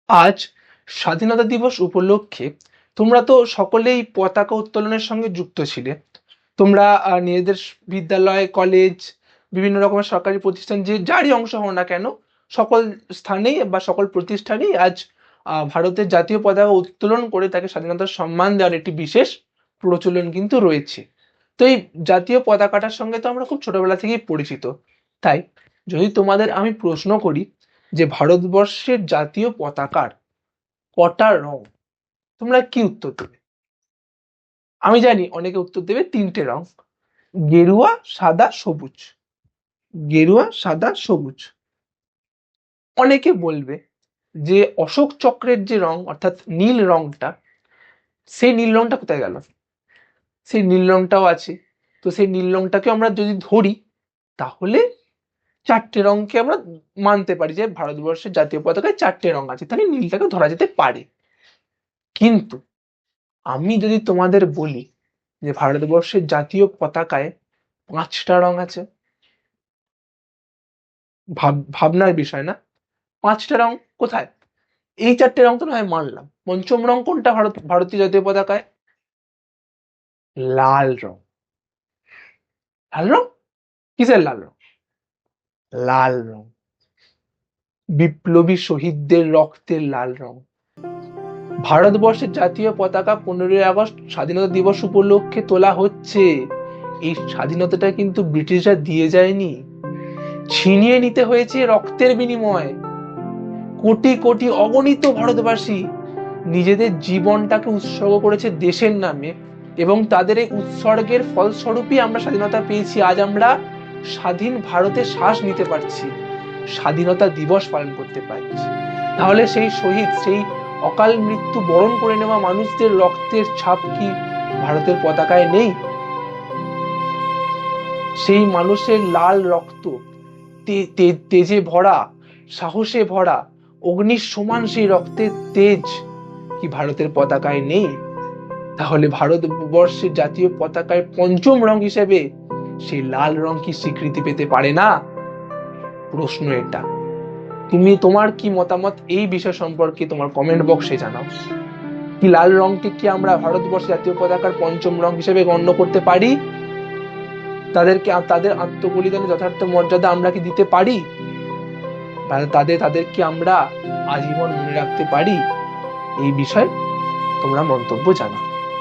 আজ স্বাধীনতা দিবস উপলক্ষে তোমরা তো সকলেই পতাকা উত্তোলনের সঙ্গে যুক্ত ছিলে। তোমরা নিজেদের বিদ্যালয়, কলেজ, বিভিন্ন রকমের সরকারি প্রতিষ্ঠান যে যারই অংশ হও না কেন, সকল স্থানেই বা সকল প্রতিষ্ঠানেই আজ ভারতের জাতীয় পতাকা উত্তোলন করে তাকে স্বাধীনতার সম্মান দেওয়ার একটি বিশেষ প্রচলন কিন্তু রয়েছে। তো এই জাতীয় পতাকাটার সঙ্গে তো আমরা খুব ছোটবেলা থেকেই পরিচিত। তাই যদি তোমাদের আমি প্রশ্ন করি যে ভারতবর্ষের জাতীয় পতাকার কটা রং, তোমরা কি উত্তর দেবে? আমি জানি অনেকে উত্তর দেবে তিনটে রং, গেরুয়া, সাদা, সবুজ। গেরুয়া, সাদা, সবুজ। অনেকে বলবে যে অশোক চক্রের যে রং অর্থাৎ নীল রংটা, সেই নীল রংটা কোথায় গেল? সেই নীল রংটাও আছে। তো সেই নীল রংটাকে আমরা যদি ধরি, তাহলে চারটে রংকে আমরা মানতে পারি যে ভারতবর্ষের জাতীয় পতাকায় চারটে রং আছে, তাহলে নীলটাকে ধরা যেতে পারে। কিন্তু আমি যদি তোমাদের বলি যে ভারতবর্ষের জাতীয় পতাকায় পাঁচটা রং আছে, ভাবনার বিষয় না? পাঁচটা রং কোথায়? এই চারটে রং তো নয় মানলাম, পঞ্চম রং কোনটা ভারতীয় জাতীয় পতাকায়? লাল রং। লাল রং? কিসের লাল রং? লাল রং, বিপ্লবী শহীদদের রক্তের লাল রং। ভারতবর্ষের জাতীয় পতাকা 15ই আগস্ট স্বাধীনতা দিবস উপলক্ষে তোলা হচ্ছে। এই স্বাধীনতাটা কিন্তু ব্রিটিশরা দিয়ে যায়নি, ছিনিয়ে নিতে হয়েছে রক্তের বিনিময়ে। কোটি কোটি অগণিত ভারতবাসী নিজেদের জীবনটাকে উৎসর্গ করেছে দেশের নামে, এবং তাদের এই উৎসর্গের ফলস্বরূপই আমরা স্বাধীনতা পেয়েছি। আজ আমরা স্বাধীন ভারতে শ্বাস নিতে পারছি, স্বাধীনতা দিবস পালন করতে পারছি। তাহলে সেই শহীদ, সেই অকাল মৃত্যু বরণ করে নেওয়া মানুষদের রক্তের ছাপ কি ভারতের পতাকায় নেই? সেই মানুষের লাল রক্ত, তেজে ভরা, সাহসে ভরা, অগ্নির সমান সেই রক্তের তেজ কি ভারতের পতাকায় নেই? তাহলে ভারতবর্ষের জাতীয় পতাকায় পঞ্চম রং হিসেবে সেই লাল রং কি স্বীকৃতি পেতে পারে না? প্রশ্ন এটা। তোমার কি মতামত এই বিষয় সম্পর্কে তোমার কমেন্ট বক্সে জানাও। কি লাল রংকে কি আমরা ভারতবর্ষের জাতীয় পতাকার পঞ্চম রং হিসেবে গণ্য করতে পারি? তাদের আত্মবলিদানের যথার্থ মর্যাদা আমরা কি দিতে পারি? তাদের কি আমরা আজীবন মনে রাখতে পারি? এই বিষয়ে তোমরা মন্তব্য জানাও।